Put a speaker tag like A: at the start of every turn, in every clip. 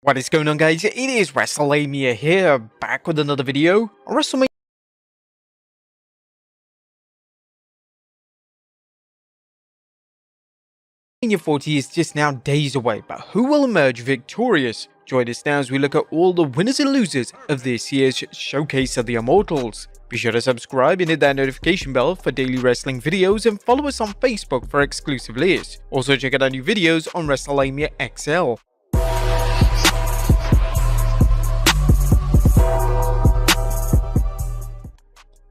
A: What is going on, guys? It is Wrestlelamia here, back with another video. Wrestlemania 40 is just now days away, but who will emerge victorious? Join us now as we look at all the winners and losers of this year's Showcase of the Immortals. Be sure to subscribe and hit that notification bell for daily wrestling videos, and follow us on Facebook for exclusive lists. Also check out our new videos on Wrestlelamia XL.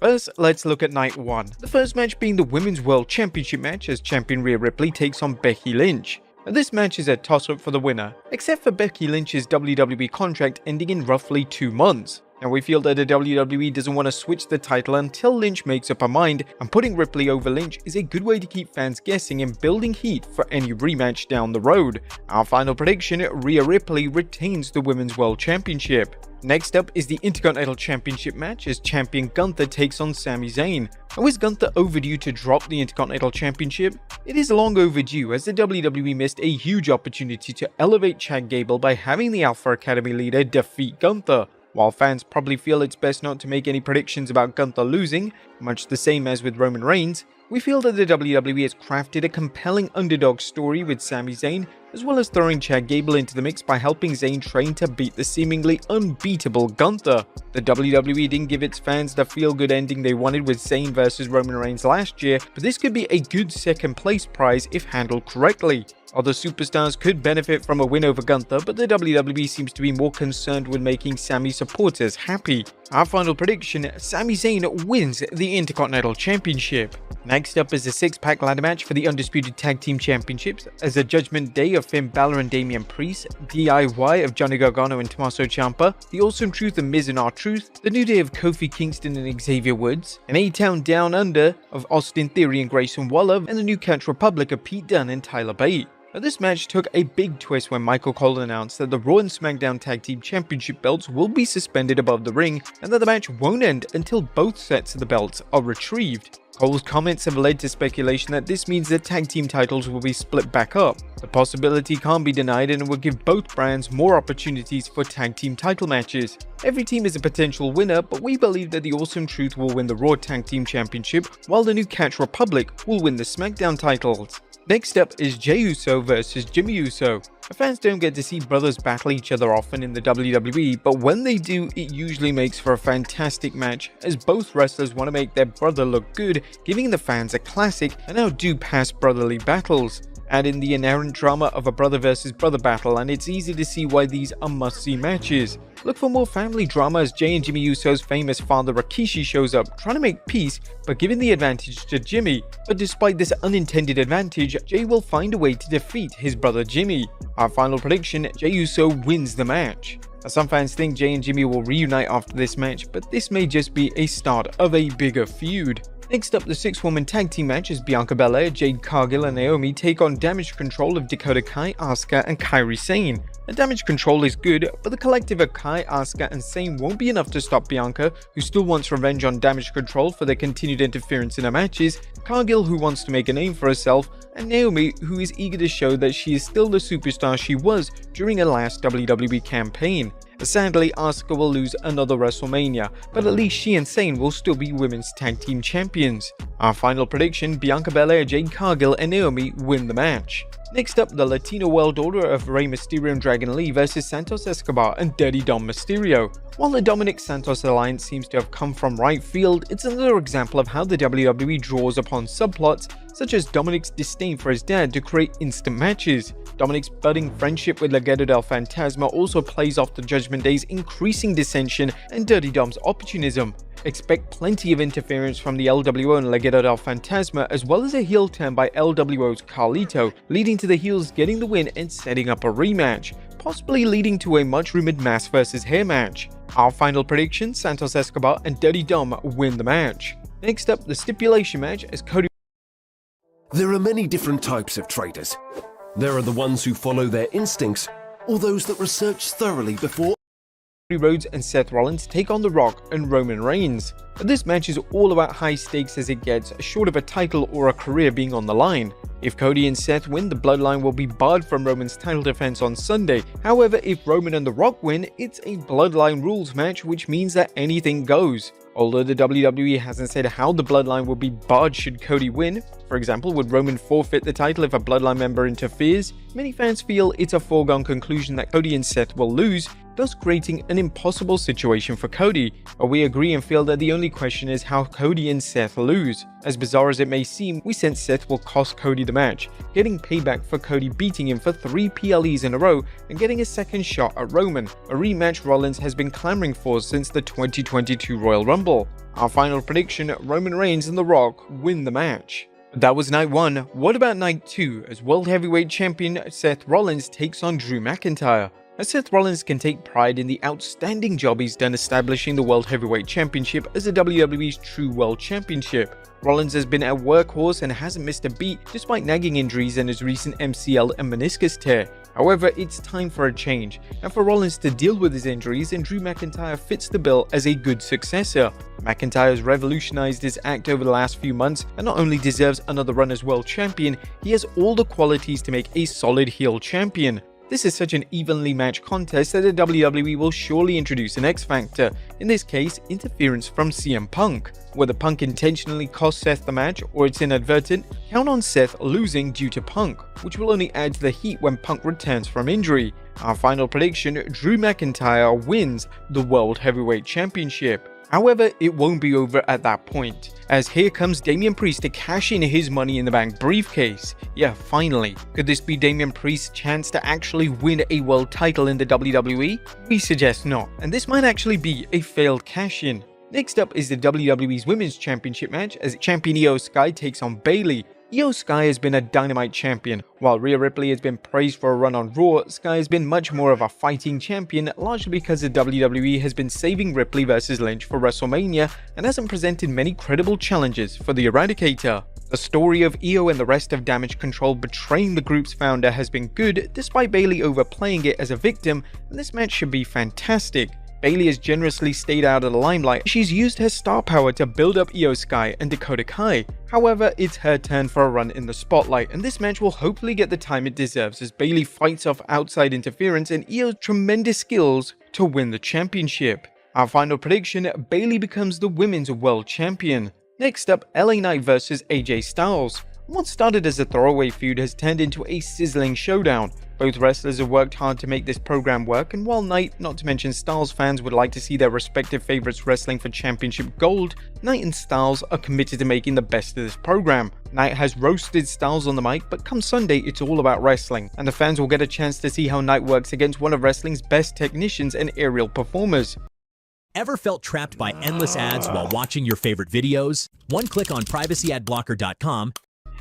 A: First, let's look at night 1. The first match being the Women's World Championship match as champion Rhea Ripley takes on Becky Lynch. Now, this match is a toss-up for the winner, except for Becky Lynch's WWE contract ending in roughly 2 months. Now, we feel that the WWE doesn't want to switch the title until Lynch makes up her mind, and putting Ripley over Lynch is a good way to keep fans guessing and building heat for any rematch down the road. Our final prediction, Rhea Ripley retains the Women's World Championship. Next up is the Intercontinental Championship match as champion Gunther takes on Sami Zayn. Now, is Gunther overdue to drop the Intercontinental Championship? It is long overdue, as the WWE missed a huge opportunity to elevate Chad Gable by having the Alpha Academy leader defeat Gunther. While fans probably feel it's best not to make any predictions about Gunther losing, much the same as with Roman Reigns, we feel that the WWE has crafted a compelling underdog story with Sami Zayn, as well as throwing Chad Gable into the mix by helping Zayn train to beat the seemingly unbeatable Gunther. The WWE didn't give its fans the feel-good ending they wanted with Zayn versus Roman Reigns last year, but this could be a good second place prize if handled correctly. Other superstars could benefit from a win over Gunther, but the WWE seems to be more concerned with making Sami supporters happy. Our final prediction, Sami Zayn wins the Intercontinental Championship. Next up is the 6-pack ladder match for the Undisputed Tag Team Championships as the Judgment Day of Finn Balor and Damian Priest, DIY of Johnny Gargano and Tommaso Ciampa, the Awesome Truth of Miz and R-Truth, the New Day of Kofi Kingston and Xavier Woods, an A-Town Down Under of Austin Theory and Grayson Waller, and the New Catch Republic of Pete Dunne and Tyler Bate. Now, this match took a big twist when Michael Cole announced that the Raw and SmackDown Tag Team Championship belts will be suspended above the ring, and that the match won't end until both sets of the belts are retrieved. Cole's comments have led to speculation that this means that tag team titles will be split back up. The possibility can't be denied, and it will give both brands more opportunities for tag team title matches. Every team is a potential winner, but we believe that the Awesome Truth will win the Raw Tag Team Championship, while the New Catch Republic will win the SmackDown titles. Next up is Jey Uso versus Jimmy Uso. Fans don't get to see brothers battle each other often in the WWE, but when they do, it usually makes for a fantastic match, as both wrestlers want to make their brother look good, giving the fans a classic and outdo past brotherly battles. Add in the inherent drama of a brother versus brother battle, and it's easy to see why these are must-see matches. Look for more family drama as Jey and Jimmy Uso's famous father Rikishi shows up, trying to make peace but giving the advantage to Jimmy. But despite this unintended advantage, Jey will find a way to defeat his brother Jimmy. Our final prediction, Jey Uso wins the match. Now, some fans think Jey and Jimmy will reunite after this match, but this may just be a start of a bigger feud. Next up, the 6-woman tag team match as Bianca Belair, Jade Cargill and Naomi take on Damage Control of Dakota Kai, Asuka and Kairi Sane. The Damage Control is good, but the collective of Kai, Asuka and Sane won't be enough to stop Bianca, who still wants revenge on Damage Control for their continued interference in her matches, Cargill, who wants to make a name for herself, and Naomi, who is eager to show that she is still the superstar she was during her last WWE campaign. Sadly, Asuka will lose another Wrestlemania, but at least she and Sane will still be women's tag team champions. Our final prediction, Bianca Belair, Jade Cargill and Naomi win the match. Next up, the Latino World Order of Rey Mysterio and Dragon Lee versus Santos Escobar and Dirty Dom Mysterio. While the Dominic Santos alliance seems to have come from right field, it's another example of how the WWE draws upon subplots such as Dominic's disdain for his dad to create instant matches. Dominic's budding friendship with Legado del Fantasma also plays off the Judgment Day's increasing dissension and Dirty Dom's opportunism. Expect plenty of interference from the LWO and Legado del Fantasma, as well as a heel turn by LWO's Carlito, leading to the heels getting the win and setting up a rematch, possibly leading to a much-rumored mask versus hair match. Our final prediction, Santos Escobar and Dirty Dom win the match. Next up, the stipulation match as Cody.
B: There are many different types of traders. There are the ones who follow their instincts, or those that research thoroughly before
A: Cody Rhodes and Seth Rollins take on The Rock and Roman Reigns. This match is all about high stakes as it gets, short of a title or a career being on the line. If Cody and Seth win, the Bloodline will be barred from Roman's title defense on Sunday. However, if Roman and The Rock win, it's a Bloodline rules match, which means that anything goes. Although the WWE hasn't said how the Bloodline will be barred should Cody win. For example, would Roman forfeit the title if a Bloodline member interferes? Many fans feel it's a foregone conclusion that Cody and Seth will lose, thus creating an impossible situation for Cody. But we agree and feel that the only question is how Cody and Seth lose. As bizarre as it may seem, we sense Seth will cost Cody the match, getting payback for Cody beating him for 3 PLEs in a row and getting a second shot at Roman, a rematch Rollins has been clamoring for since the 2022 Royal Rumble. Our final prediction, Roman Reigns and The Rock win the match. That was night 1. What about night 2 as World Heavyweight Champion Seth Rollins takes on Drew McIntyre? As Seth Rollins can take pride in the outstanding job he's done establishing the World Heavyweight Championship as the WWE's true World Championship. Rollins has been a workhorse and hasn't missed a beat despite nagging injuries and his recent MCL and meniscus tear. However, it's time for a change, and for Rollins to deal with his injuries, and Drew McIntyre fits the bill as a good successor. McIntyre has revolutionized his act over the last few months and not only deserves another run as world champion, he has all the qualities to make a solid heel champion. This is such an evenly matched contest that the WWE will surely introduce an X Factor, in this case, interference from CM Punk. Whether Punk intentionally costs Seth the match or it's inadvertent, count on Seth losing due to Punk, which will only add to the heat when Punk returns from injury. Our final prediction, Drew McIntyre wins the World Heavyweight Championship. However, it won't be over at that point, as here comes Damian Priest to cash in his Money in the Bank briefcase. Yeah, finally. Could this be Damian Priest's chance to actually win a world title in the WWE? We suggest not, and this might actually be a failed cash-in. Next up is the WWE's Women's Championship match as champion Io Sky takes on Bayley. Io Sky has been a dynamite champion. While Rhea Ripley has been praised for a run on Raw, Sky has been much more of a fighting champion, largely because the WWE has been saving Ripley vs Lynch for Wrestlemania and hasn't presented many credible challenges for the Eradicator. The story of Io and the rest of Damage Control betraying the group's founder has been good, despite Bayley overplaying it as a victim, and this match should be fantastic. Bayley has generously stayed out of the limelight. She's used her star power to build up Io Sky and Dakota Kai. However, it's her turn for a run in the spotlight, and this match will hopefully get the time it deserves as Bayley fights off outside interference and Io's tremendous skills to win the championship. Our final prediction, Bayley becomes the Women's World Champion. Next up, LA Knight vs AJ Styles. What started as a throwaway feud has turned into a sizzling showdown. Both wrestlers have worked hard to make this program work, and while Knight, not to mention Styles fans, would like to see their respective favorites wrestling for championship gold, Knight and Styles are committed to making the best of this program. Knight has roasted Styles on the mic, but come Sunday it's all about wrestling, and the fans will get a chance to see how Knight works against one of wrestling's best technicians and aerial performers.
C: Ever felt trapped by endless ads while watching your favorite videos? One click on privacyadblocker.com.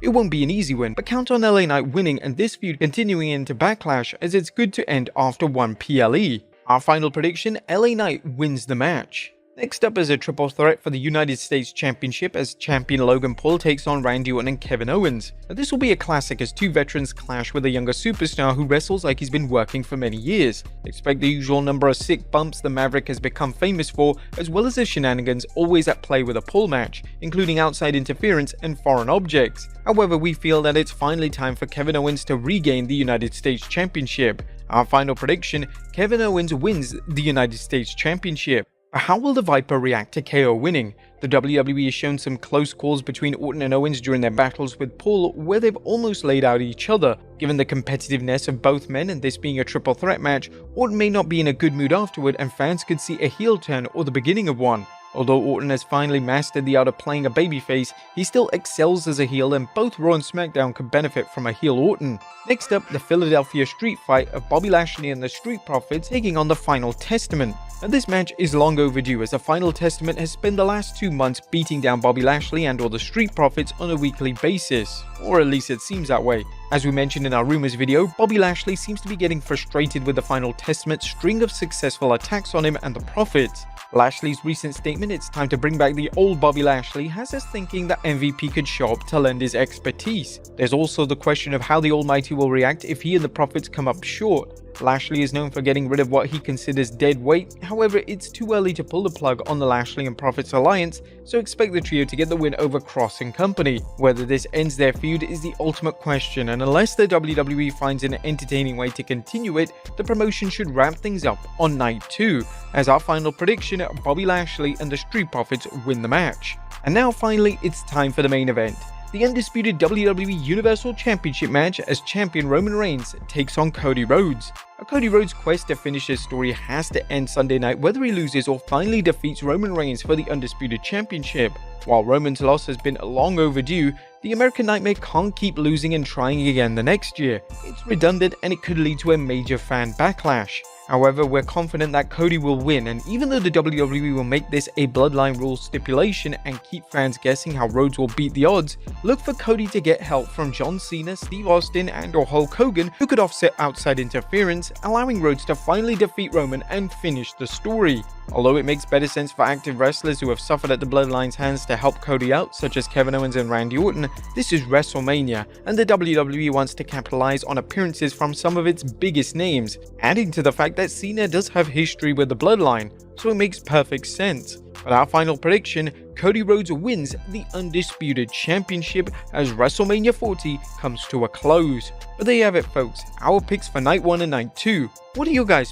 A: It won't be an easy win, but count on LA Knight winning and this feud continuing into Backlash, as it's good to end after one PLE. Our final prediction, LA Knight wins the match. Next up is a triple threat for the United States Championship as champion Logan Paul takes on Randy Orton and Kevin Owens. Now, this will be a classic as two veterans clash with a younger superstar who wrestles like he's been working for many years. Expect the usual number of sick bumps the Maverick has become famous for, as well as the shenanigans always at play with a Paul match, including outside interference and foreign objects. However, we feel that it's finally time for Kevin Owens to regain the United States Championship. Our final prediction, Kevin Owens wins the United States Championship. How will the Viper react to KO winning? The WWE has shown some close calls between Orton and Owens during their battles with Paul, where they've almost laid out each other. Given the competitiveness of both men and this being a triple threat match, Orton may not be in a good mood afterward and fans could see a heel turn or the beginning of one. Although Orton has finally mastered the art of playing a babyface, he still excels as a heel, and both Raw and SmackDown could benefit from a heel Orton. Next up, the Philadelphia Street Fight of Bobby Lashley and the Street Profits taking on the Final Testament. Now, this match is long overdue as the Final Testament has spent the last 2 months beating down Bobby Lashley and or the Street Profits on a weekly basis. Or at least it seems that way. As we mentioned in our rumors video, Bobby Lashley seems to be getting frustrated with the Final Testament's string of successful attacks on him and the Profits. Lashley's recent statement, "It's time to bring back the old Bobby Lashley," has us thinking that MVP could show up to lend his expertise. There's also the question of how the Almighty will react if he and the Profits come up short. Lashley is known for getting rid of what he considers dead weight, however it's too early to pull the plug on the Lashley and Profits alliance, so expect the trio to get the win over Cross and company. Whether this ends their feud is the ultimate question, and unless the WWE finds an entertaining way to continue it, the promotion should wrap things up on night 2. As our final prediction, Bobby Lashley and the Street Profits win the match. And now finally, it's time for the main event. The undisputed WWE Universal Championship match as champion Roman Reigns takes on Cody Rhodes. Cody Rhodes' quest to finish his story has to end Sunday night whether he loses or finally defeats Roman Reigns for the undisputed championship. While Roman's loss has been long overdue, the American Nightmare can't keep losing and trying again the next year. It's redundant and it could lead to a major fan backlash. However, we're confident that Cody will win, and even though the WWE will make this a Bloodline Rules stipulation and keep fans guessing how Rhodes will beat the odds, look for Cody to get help from John Cena, Steve Austin and/or Hulk Hogan, who could offset outside interference, allowing Rhodes to finally defeat Roman and finish the story. Although it makes better sense for active wrestlers who have suffered at the Bloodline's hands to help Cody out, such as Kevin Owens and Randy Orton, this is Wrestlemania, and the WWE wants to capitalize on appearances from some of its biggest names, adding to the fact that Cena does have history with the Bloodline, so it makes perfect sense. But our final prediction, Cody Rhodes wins the Undisputed Championship as WrestleMania 40 comes to a close. But there you have it folks, our picks for Night 1 and Night 2. What are you guys